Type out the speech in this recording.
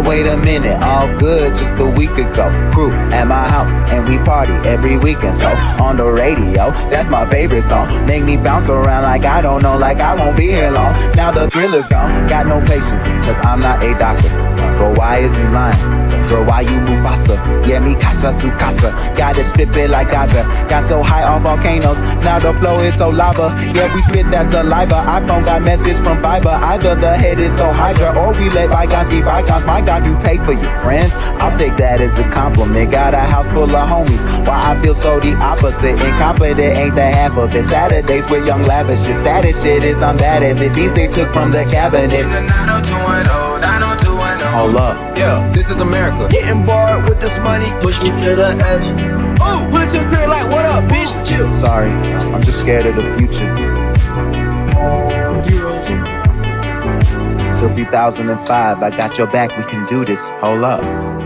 Wait a minute, all good just a week ago. Crew at my house and we party every weekend. So on the radio, that's my favorite song. Make me bounce around like I don't know, like I won't be here long. Now the thrill is gone, got no patience, cause I'm not a doctor. Girl, why is you lying? Girl, why you Mufasa? Yeah, me casa su casa. Gotta strip it like Gaza. Got so high on volcanoes, now the flow is so lava. Yeah, we spit that saliva. iPhone got message from Viber. Either the head is so hydra, or we let bygones be bygones. My God, you pay for your friends. I'll take that as a compliment. Got a house full of homies. Why I feel so the opposite. Incompetent ain't the half of it. Saturdays with young lavish. The saddest shit is I'm bad as it. These they took from the cabinet. In the 90210, 90210. Hold up, yeah, this is America. Getting bored with this money, push me to the edge. Oh, put it to the crib like, what up, bitch? Chill. Sorry, I'm just scared of the future. Heroes. Till 2005, I got your back, we can do this. Hold up.